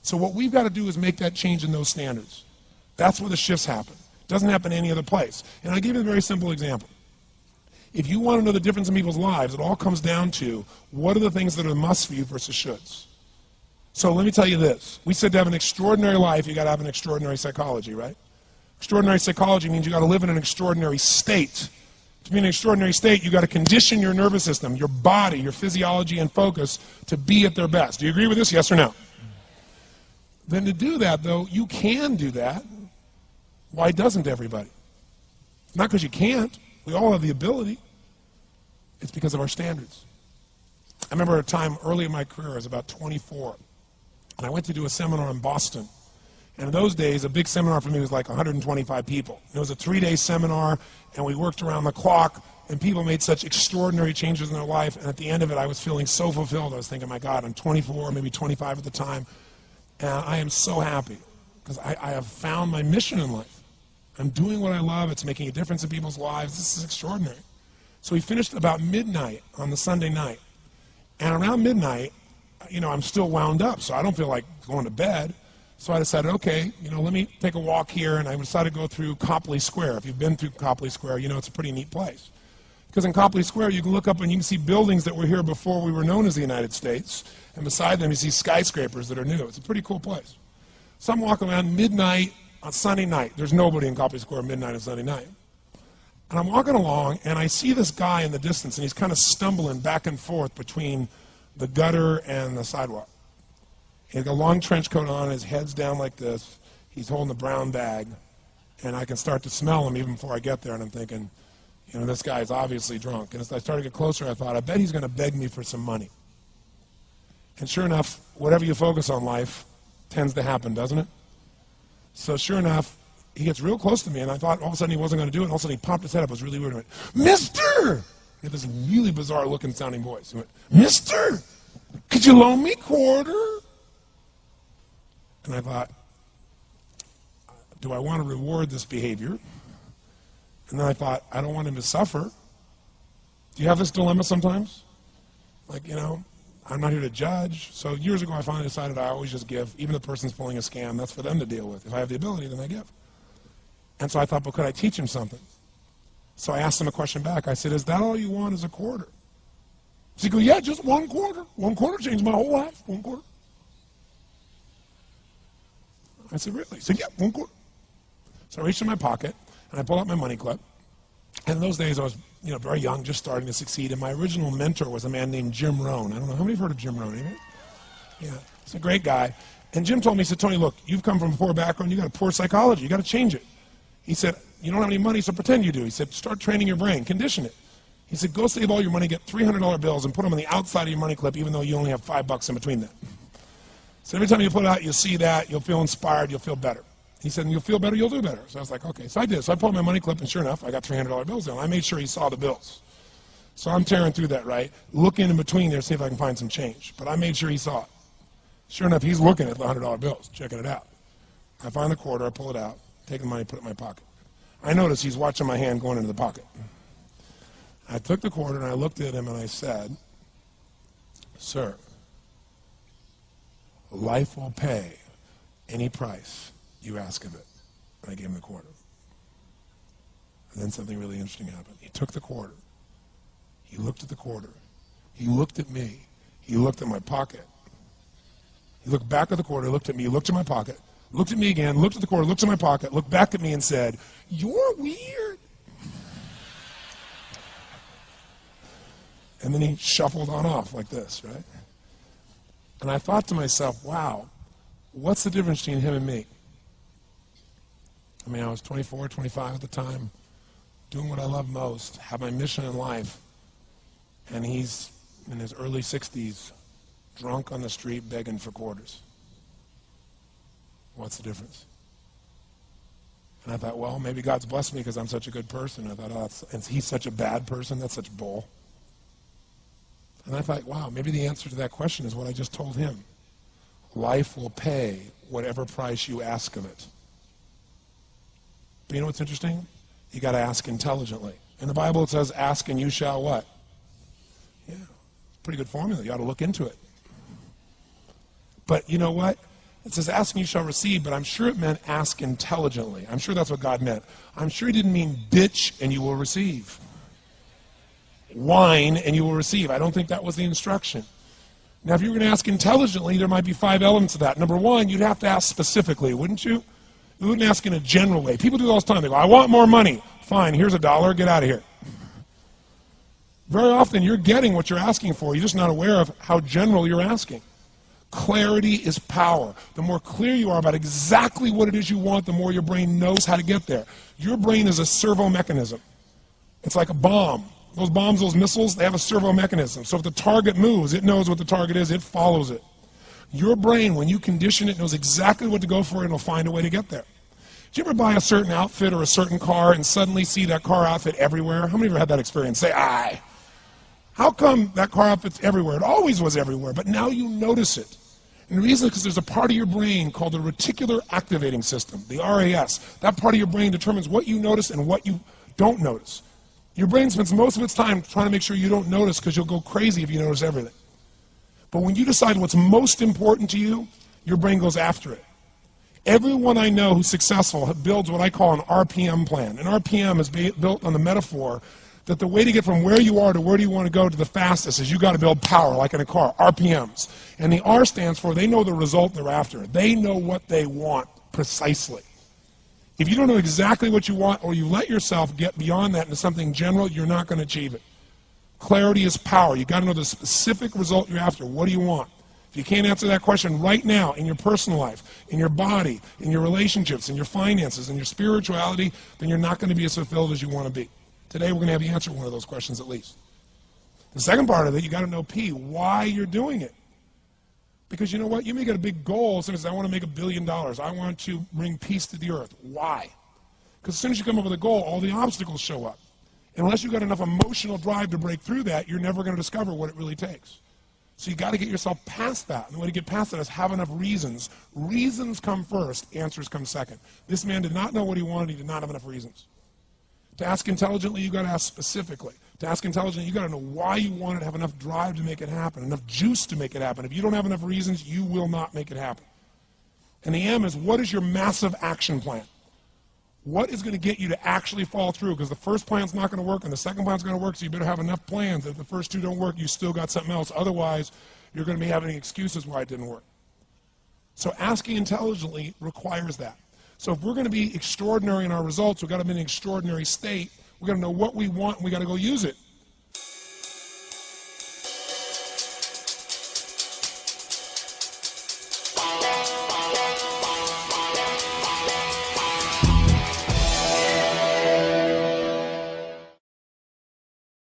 So what we've got to do is make that change in those standards. That's where the shifts happen. It doesn't happen any other place. And I'll give you a very simple example. If you want to know the difference in people's lives, it all comes down to what are the things that are musts for you versus shoulds. So let me tell you this. We said to have an extraordinary life, you got to have an extraordinary psychology, right? Extraordinary psychology means you got to live in an extraordinary state. To be in an extraordinary state, you got to condition your nervous system, your body, your physiology and focus to be at their best. Do you agree with this? Yes or no? Then to do that, though, you can do that. Why doesn't everybody? Not because you can't. We all have the ability. It's because of our standards. I remember a time early in my career, I was about 24, and I went to do a seminar in Boston. And in those days, a big seminar for me was like 125 people. It was a 3-day seminar, and we worked around the clock, and people made such extraordinary changes in their life. And at the end of it, I was feeling so fulfilled. I was thinking, my God, I'm 24, maybe 25 at the time, and I am so happy because I have found my mission in life. I'm doing what I love. It's making a difference in people's lives. This is extraordinary. So we finished about midnight on the Sunday night. And around midnight, you know, I'm still wound up, so I don't feel like going to bed. So I decided, okay, you know, let me take a walk here, and I decided to go through Copley Square. If you've been through Copley Square, you know it's a pretty neat place. Because in Copley Square, you can look up and you can see buildings that were here before we were known as the United States, and beside them you see skyscrapers that are new. It's a pretty cool place. So I'm walking around midnight on Sunday night. There's nobody in Copley Square midnight on Sunday night. And I'm walking along, and I see this guy in the distance, and he's kind of stumbling back and forth between the gutter and the sidewalk. He's got a long trench coat on, his head's down like this, he's holding a brown bag, and I can start to smell him even before I get there, and I'm thinking, you know, this guy's obviously drunk. And as I started to get closer, I thought, I bet he's going to beg me for some money. And sure enough, whatever you focus on life tends to happen, doesn't it? So sure enough, he gets real close to me, and I thought all of a sudden he wasn't going to do it, and all of a sudden he popped his head up. It was really weird. He went, Mister! He had this really bizarre looking sounding voice. He went, Mister, could you loan me a quarter? And I thought, do I want to reward this behavior? And then I thought, I don't want him to suffer. Do you have this dilemma sometimes? Like, you know, I'm not here to judge. So years ago I finally decided I always just give. Even the person's pulling a scam, that's for them to deal with. If I have the ability, then I give. And so I thought, well, could I teach him something? So I asked him a question back. I said, is that all you want is a quarter? So he goes, yeah, just 1 quarter. 1 quarter changed my whole life. 1 quarter. I said, really? He said, yeah, 1 quarter. So I reached in my pocket, and I pulled out my money clip. And in those days, I was, you know, very young, just starting to succeed. And my original mentor was a man named Jim Rohn. I don't know, how many have heard of Jim Rohn? Anybody? Yeah, he's a great guy. And Jim told me, he said, Tony, look, you've come from a poor background. You got a poor psychology. You got to change it. He said, you don't have any money, so pretend you do. He said, start training your brain. Condition it. He said, go save all your money, get $300 bills, and put them on the outside of your money clip, even though you only have $5 in between them. So every time you put it out, you'll see that, you'll feel inspired, you'll feel better. He said, and you'll feel better, you'll do better. So I was like, okay. So I did. So I pulled my money clip, and sure enough, I got $300 bills in. I made sure he saw the bills. So I'm tearing through that, right? Looking in between there, see if I can find some change. But I made sure he saw it. Sure enough, he's looking at the $100 bills, checking it out. I find the quarter, I pull it out, take the money, put it in my pocket. I notice he's watching my hand going into the pocket. I took the quarter, and I looked at him, and I said, sir, life will pay any price you ask of it. And I gave him the quarter. And then something really interesting happened. He took the quarter. He looked at the quarter. He looked at me. He looked at my pocket. He looked back at the quarter, looked at me, looked at my pocket, looked at me again, looked at the quarter, looked at my pocket, looked back at me and said, you're weird. And then he shuffled on off like this, right? And I thought to myself, wow, what's the difference between him and me? I mean, I was 24, 25 at the time, doing what I love most, have my mission in life, and he's in his early 60s, drunk on the street, begging for quarters. What's the difference? And I thought, well, maybe God's blessed me because I'm such a good person. I thought, oh, and he's such a bad person, that's such bull. And I thought, wow, maybe the answer to that question is what I just told him. Life will pay whatever price you ask of it. But you know what's interesting? You got to ask intelligently. In the Bible it says, ask and you shall what? Yeah, pretty good formula. You ought to look into it. But you know what? It says, ask and you shall receive, but I'm sure it meant ask intelligently. I'm sure that's what God meant. I'm sure he didn't mean bitch and you will receive. Whine and you will receive. I don't think that was the instruction. Now, if you were going to ask intelligently, there might be 5 elements of that. Number one, you'd have to ask specifically, wouldn't you? You wouldn't ask in a general way. People do it all the time. They go, I want more money. Fine, here's $1, get out of here. Very often you're getting what you're asking for. You're just not aware of how general you're asking. Clarity is power. The more clear you are about exactly what it is you want, the more your brain knows how to get there. Your brain is a servo mechanism. It's like a bomb. Those bombs, those missiles, they have a servo mechanism. So if the target moves, it knows what the target is, it follows it. Your brain, when you condition it, knows exactly what to go for and it'll find a way to get there. Did you ever buy a certain outfit or a certain car and suddenly see that car outfit everywhere? How many of you ever had that experience? Say, aye. How come that car outfit's everywhere? It always was everywhere, but now you notice it. And the reason is because there's a part of your brain called the reticular activating system, the RAS. That part of your brain determines what you notice and what you don't notice. Your brain spends most of its time trying to make sure you don't notice because you'll go crazy if you notice everything. But when you decide what's most important to you, your brain goes after it. Everyone I know who's successful builds what I call an RPM plan. An RPM is built on the metaphor that the way to get from where you are to where do you want to go to the fastest is you got to build power, like in a car, RPMs. And the R stands for they know the result they're after. They know what they want precisely. If you don't know exactly what you want or you let yourself get beyond that into something general, you're not going to achieve it. Clarity is power. You got to know the specific result you're after. What do you want? If you can't answer that question right now in your personal life, in your body, in your relationships, in your finances, in your spirituality, then you're not going to be as fulfilled as you want to be. Today we're going to have you answer one of those questions at least. The second part of it, you got to know P, why you're doing it. Because you know what? You may get a big goal. Somebody says, I want to make $1 billion. I want to bring peace to the earth. Why? Because as soon as you come up with a goal, all the obstacles show up. Unless you've got enough emotional drive to break through that, you're never going to discover what it really takes. So you got to get yourself past that. And the way to get past that is have enough reasons. Reasons come first, answers come second. This man did not know what he wanted. He did not have enough reasons. To ask intelligently, you got to ask specifically. To ask intelligently, you got to know why you want it, have enough drive to make it happen, enough juice to make it happen. If you don't have enough reasons, you will not make it happen. And the M is, what is your massive action plan? What is going to get you to actually fall through? Because the first plan's not going to work and the second plan's going to work, so you better have enough plans. If the first two don't work, you still got something else. Otherwise, you're going to be having excuses why it didn't work. So asking intelligently requires that. So if we're going to be extraordinary in our results, we've got to be in an extraordinary state. We've got to know what we want and we've got to go use it.